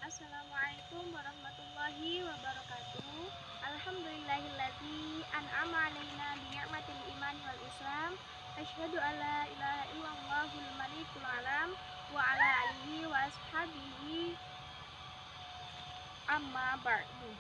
Assalamualaikum warahmatullahi wabarakatuh. Alhamdulillahilladzi an'ama alaina bi ni'matil iman wal islam. Asyhadu alla ilaha illallahul malikul alam wa ala alihi wa ashabihi amma ba'du.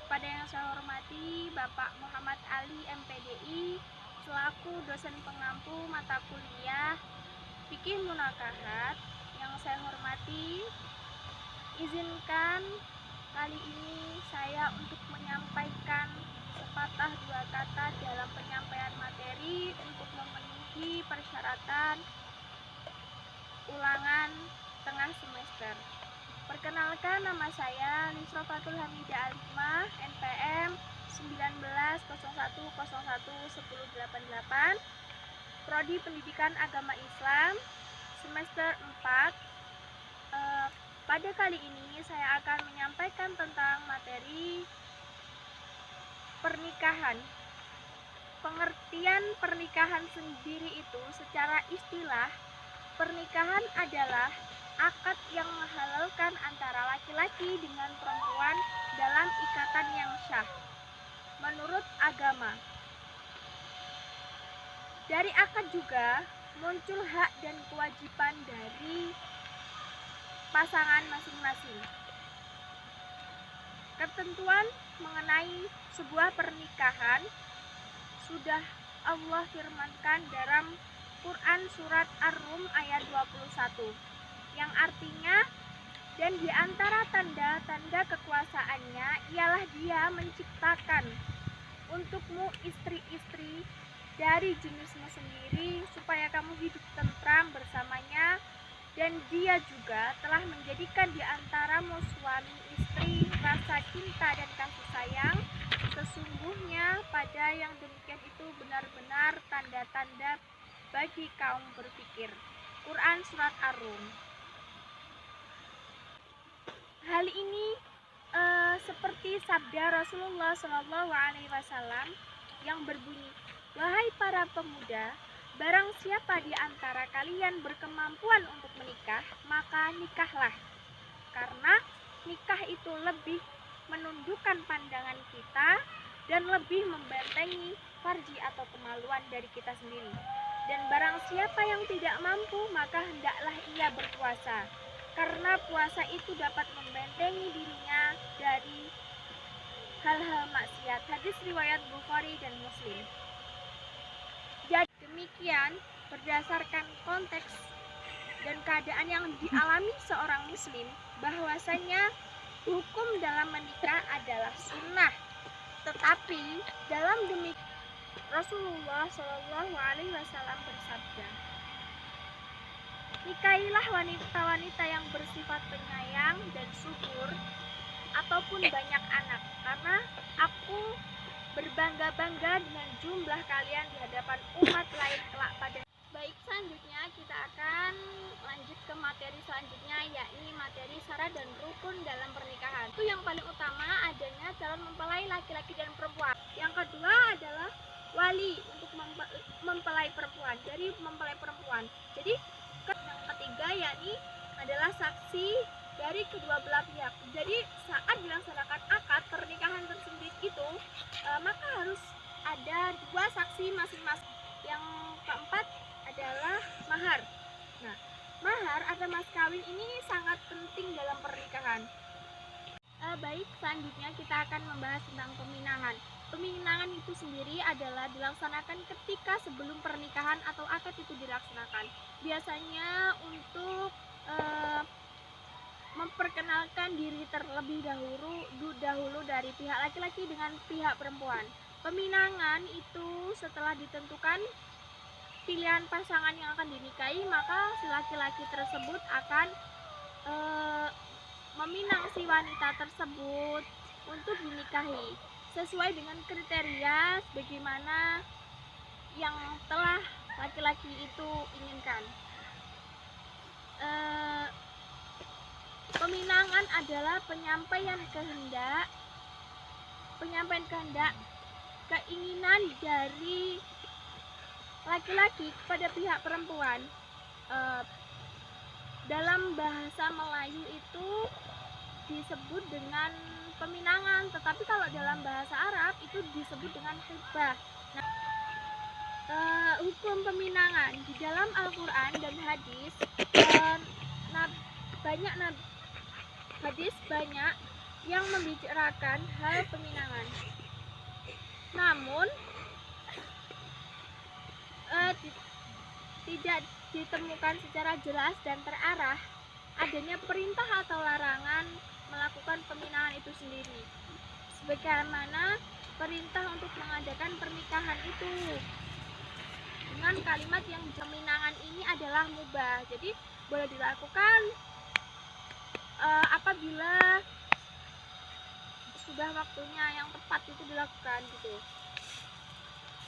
Pada yang saya hormati Bapak Muhammad Ali MPDI selaku dosen pengampu mata kuliah Fikih Munakahat. Yang saya hormati, izinkan kali ini saya untuk menyampaikan sepatah dua kata dalam penyampaian materi untuk memenuhi persyaratan ulangan tengah semester. Perkenalkan, nama saya Nisrofatul Hamidah Alimah, NPM 1901011088, Prodi Pendidikan Agama Islam, semester 4. Pada kali ini saya akan menyampaikan tentang materi pernikahan. Pengertian pernikahan sendiri itu secara istilah, pernikahan adalah akad yang menghalalkan antara laki-laki dengan perempuan dalam ikatan yang syah menurut agama. Dari akad juga muncul hak dan kewajiban dari pasangan masing-masing. Ketentuan mengenai sebuah pernikahan sudah Allah firmankan dalam Quran surat Ar-Rum ayat 21, yang artinya, dan di antara tanda-tanda kekuasaannya ialah Dia menciptakan untukmu istri-istri dari jenismu sendiri supaya kamu hidup tentram bersamanya, dan Dia juga telah menjadikan di antaramu suami istri rasa cinta dan kasih sayang. Sesungguhnya pada yang demikian itu benar-benar tanda-tanda bagi kaum berpikir. Quran surat Ar-Rum. Hal ini seperti sabda Rasulullah SAW yang berbunyi, "Wahai para pemuda, barang siapa di antara kalian berkemampuan untuk menikah, maka nikahlah. Karena nikah itu lebih menundukkan pandangan kita dan lebih membentengi farji atau kemaluan dari kita sendiri. Dan barang siapa yang tidak mampu, maka hendaklah ia berpuasa. Karena puasa itu dapat membentengi dirinya dari hal-hal maksiat." Hadis riwayat Bukhari dan Muslim. Jadi demikian, berdasarkan konteks dan keadaan yang dialami seorang muslim, bahwasanya hukum dalam menikah adalah sunnah. Tetapi dalam demikian Rasulullah SAW bersabda, "Nikahilah wanita-wanita yang bersifat penyayang dan subur ataupun banyak anak, karena aku berbangga-bangga dengan jumlah kalian di hadapan umat lain kelak pada." Baik, selanjutnya kita akan lanjut ke materi selanjutnya, yakni materi syarat dan rukun dalam pernikahan. Itu yang paling utama adanya calon mempelai laki-laki dan perempuan. Yang kedua adalah wali untuk mempelai perempuan, dari mempelai perempuan. Jadi yang ketiga yakni adalah saksi dari kedua belah pihak. Jadi saat dilaksanakan akad pernikahan tersebut itu maka harus ada dua saksi masing-masing. Yang keempat adalah mahar. Nah, mahar atau mas kawin ini sangat penting dalam pernikahan. Baik, selanjutnya kita akan membahas tentang peminangan. Peminangan itu sendiri adalah dilaksanakan ketika sebelum pernikahan atau akad itu dilaksanakan. Biasanya untuk memperkenalkan diri terlebih dahulu dari pihak laki-laki dengan pihak perempuan. Peminangan itu setelah ditentukan pilihan pasangan yang akan dinikahi, maka si laki-laki tersebut akan meminang si wanita tersebut untuk dinikahi sesuai dengan kriteria bagaimana yang telah laki-laki itu inginkan. Peminangan adalah penyampaian kehendak, keinginan dari laki-laki kepada pihak perempuan dalam bahasa Melayu itu disebut dengan peminangan, tetapi kalau dalam bahasa Arab itu disebut dengan hibah. Hukum peminangan di dalam Al-Quran dan hadis, banyak yang membicarakan hal peminangan. Namun tidak ditemukan secara jelas dan terarah adanya perintah atau larangan melakukan peminangan itu sendiri, sebagaimana perintah untuk mengadakan pernikahan itu dengan kalimat yang peminangan ini adalah mubah, jadi boleh dilakukan apabila sudah waktunya yang tepat itu dilakukan gitu.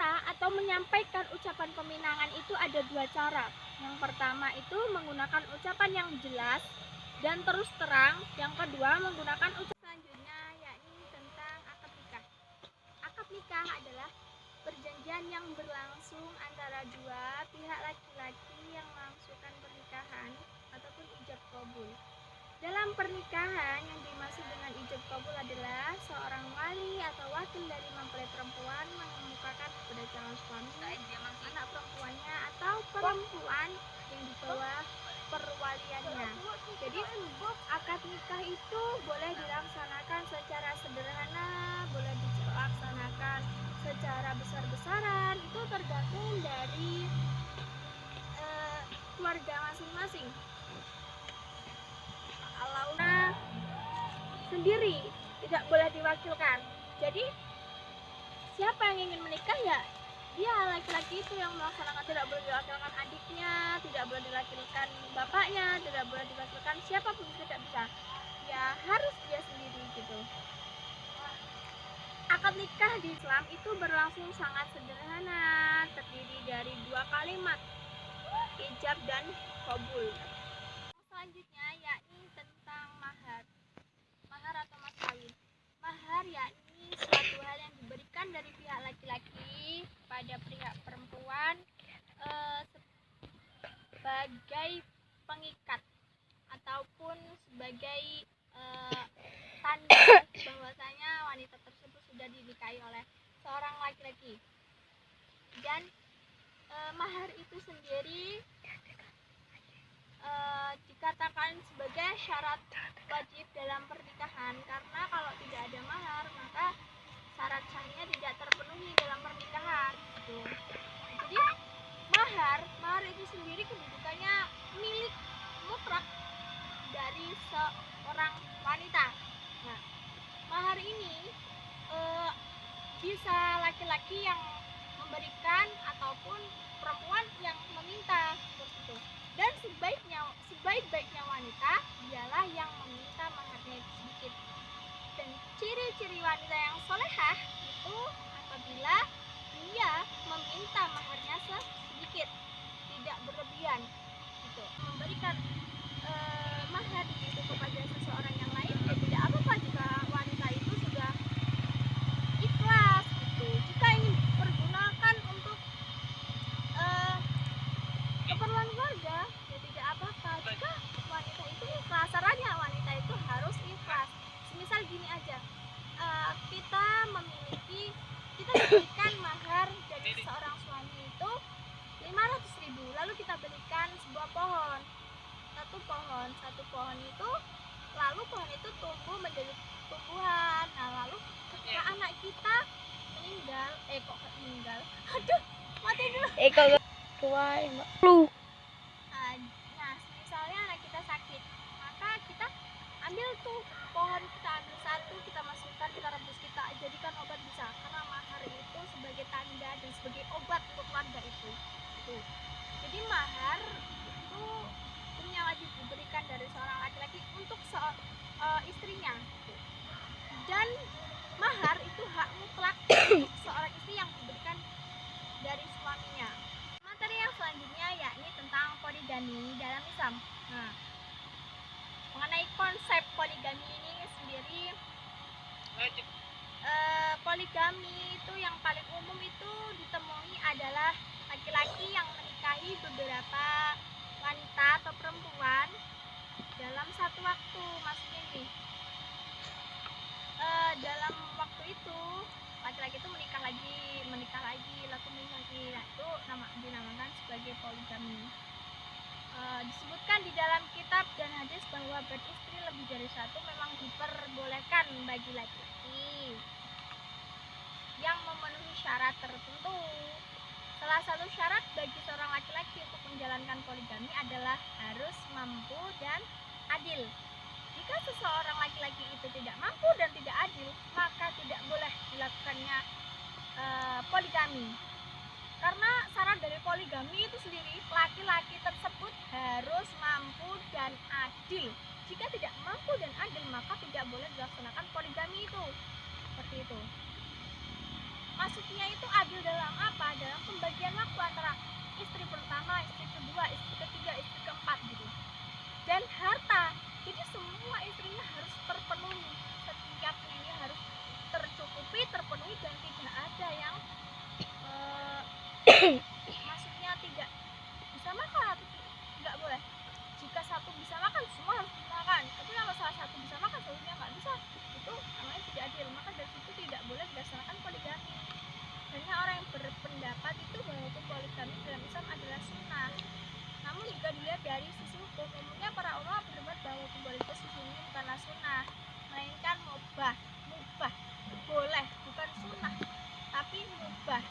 Atau menyampaikan ucapan peminangan itu ada dua cara. Yang pertama itu menggunakan ucapan yang jelas dan terus terang. Yang kedua menggunakan ucapan selanjutnya, yakni tentang akad nikah. Akad nikah adalah perjanjian yang berlangsung antara dua pihak laki-laki yang melangsungkan pernikahan ataupun ijab qabul. Dalam pernikahan, yang dimaksud dengan ijab qabul adalah seorang wali atau wakil dari mempelai perempuan mengemukakan kepada calon suami anak perempuannya atau perempuan yang di bawah perwaliannya. Jadi akad nikah itu boleh dilaksanakan secara sederhana, boleh dilaksanakan secara besar-besaran, itu tergantung dari keluarga masing-masing. Launa sendiri tidak boleh diwakilkan. Jadi siapa yang ingin menikah ya dia laki-laki itu yang melaksanakan, tidak boleh diwakilkan adiknya, tidak boleh diwakilkan bapaknya, tidak boleh diwakilkan siapapun, tidak bisa. Ya harus dia sendiri gitu. Akad nikah di Islam itu berlangsung sangat sederhana, terdiri dari dua kalimat, ijab dan qabul. Selanjutnya yakni tentang mahar atau mas kawin. Mahar yakni suatu hal yang diberikan dari pihak laki-laki pada pihak perempuan sebagai pengikat ataupun sebagai tanda bahwasanya wanita tersebut sudah dinikahi oleh seorang laki-laki. Dan mahar itu sendiri dikatakan sebagai syarat wajib dalam pernikahan, karena kalau tidak ada mahar maka syarat sahnya tidak terpenuhi dalam pernikahan gitu. Jadi mahar itu sendiri kedudukannya milik mutlak dari seorang wanita. Nah, mahar ini bisa laki-laki yang memberikan ataupun perempuan yang meminta seperti itu. Dan sebaik-baiknya wanita ialah yang meminta maharnya sedikit. Dan ciri-ciri wanita yang solehah itu apabila dia meminta maharnya sedikit, tidak berlebihan gitu. Memberikan mahar itu kepada seseorang yang lain ya tidak apa-apa jika wanita itu sudah ikhlas gitu. Jika ingin dipergunakan untuk keperluan keluarga ya tidak apa-apa. Jika wanita itu ikhlas, caranya wanita itu harus ikhlas. Misal gini aja, kita diberikan mahar dari seorang suami itu 500.000, lalu kita belikan sebuah pohon, satu pohon itu, lalu pohon itu tumbuh menjadi tumbuhan. Nah, lalu ketika anak kita meninggal, aduh mati dulu, nah misalnya anak kita sakit, maka kita ambil tuh pohon, kita ambil satu, kita masukkan, kita rebus, kita jadikan obat bisa, karena mahar itu sebagai tanda dan sebagai obat untuk keluarga itu. Jadi mahar itu hukumnya wajib diberikan dari seorang laki-laki untuk istrinya. Dan mahar itu hak mutlak untuk seorang istri yang diberikan dari suaminya. Materi yang selanjutnya yakni tentang poligami dalam Islam. Nah, mengenai konsep poligami ini sendiri, poligami itu yang paling umum itu ditemui adalah laki-laki yang menikahi beberapa wanita atau perempuan dalam satu waktu. Maksudnya ini dalam waktu itu laki-laki itu menikah lagi lalu menikah lagi. Nah, itu dinamakan sebagai poligami. Disebutkan di dalam kitab dan hadis bahwa beristri lebih dari satu memang diperbolehkan bagi laki-laki yang memenuhi syarat tertentu. Salah satu syarat bagi seorang laki-laki untuk menjalankan poligami adalah harus mampu dan adil. Jika seseorang laki-laki itu tidak mampu dan tidak adil, maka tidak boleh dilakukannya poligami. Karena syarat dari poligami itu sendiri, laki-laki tersebut harus mampu dan adil. Jika tidak mampu dan adil, maka tidak boleh dilaksanakan poligami itu. Seperti itu. Maksudnya itu adil dalam apa? Dalam pembagian waktu antara istri pertama, istri kedua, istri ketiga, istri keempat gitu. Dan harta. Jadi semua istrinya harus terpenuhi. Setiapnya ini harus tercukupi, terpenuhi, dan tidak ada yang maksudnya tidak bisa makan. Nggak boleh. Jika satu bisa makan, semua harus makan. Tapi kalau salah satu bisa makan, satunya nggak bisa, itu namanya tidak adil. Maka dari situ tidak boleh dilaksanakan poligami. Banyak orang yang berpendapat itu bahwa poligami dalam Islam adalah sunnah. Namun jika dilihat dari sisi hukum, umumnya para ulama berpendapat bahwa poligami sesungguhnya bukanlah sunnah, melainkan mubah, boleh, bukan sunnah, tapi mubah.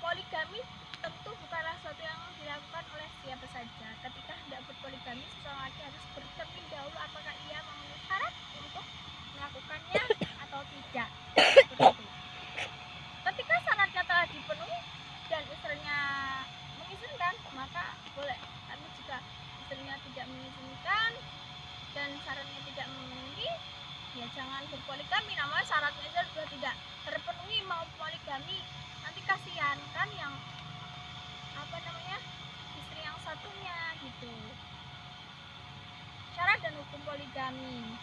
Poligami tentu bukanlah sesuatu yang dilakukan oleh siapa saja. Ketika hendak berpoligami, seseorang laki harus bercermin dahulu apakah ia memenuhi syarat untuk melakukannya atau tidak. Seperti itu. Ketika syaratnya telah dipenuhi dan istrinya mengizinkan, maka boleh. Tapi jika istrinya tidak mengizinkan dan syaratnya tidak memenuhi, ya jangan berpoligami. Namanya syaratnya sudah tidak terpenuhi mau poligami, nanti kasihan kan yang istri yang satunya gitu. Syarat dan hukum poligami.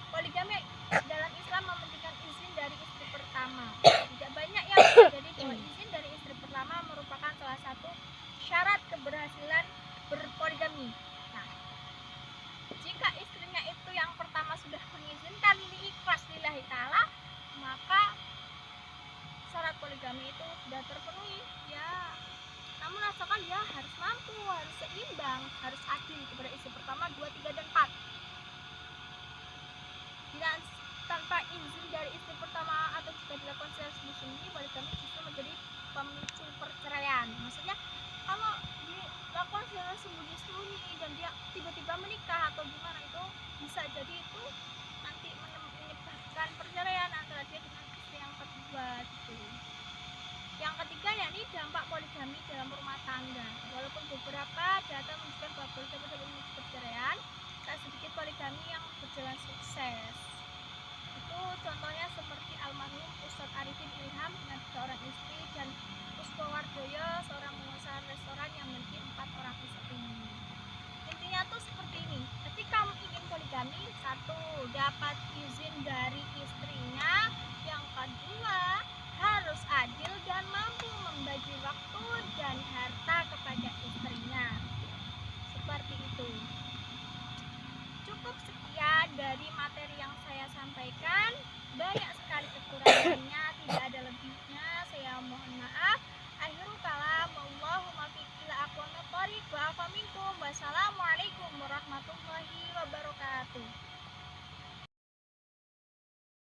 Poligami dalam Islam mementingkan izin dari istri pertama. Tidak banyak yang terjadi bahwa izin dari istri pertama merupakan salah satu syarat keberhasilan berpoligami. Nah, jika istrinya itu yang pertama sudah mengizinkan ikhlas lillahi ta'ala, maka syarat poligami itu sudah terpenuhi. Ya, namun asalkan dia harus mampu, harus seimbang, harus adil kepada istri pertama, 2, 3, dan 4. Bila tanpa izin dari istri pertama atau jika dilakukan secara sembunyi-sembunyi, poligami justru menjadi pemicu perceraian. Maksudnya kalau dilakukan secara sembunyi-sembunyi dan dia tiba-tiba menikah atau gimana, itu bisa jadi itu nanti menyebabkan perceraian antara dia dengan istri yang kedua gitu. Yang ketiga yakni dampak poligami dalam rumah tangga. Walaupun beberapa data menunjukkan bahwa poligami dapat memicu perceraian, tak sedikit poligami yang berjalan sukses. Itu contohnya seperti almarhum Ustadz Arifin Ilham dengan 3 orang istri dan Puspowardoyo, seorang pengusaha restoran yang memiliki 4 orang istri. Intinya tuh seperti ini. Ketika ingin poligami, 1, dapat izin dari istrinya. Yang kedua, harus adil dan mampu membagi waktu dan harta kepada istrinya. Seperti itu. Cukup sekian dari materi yang saya sampaikan. Banyak sekali kekurangannya, tidak ada lebihnya. Saya mohon maaf. Akhirul kalam, Allahumma fiq ila aqwamit thoriq wa afa minkum. Wassalamualaikum warahmatullahi wabarakatuh.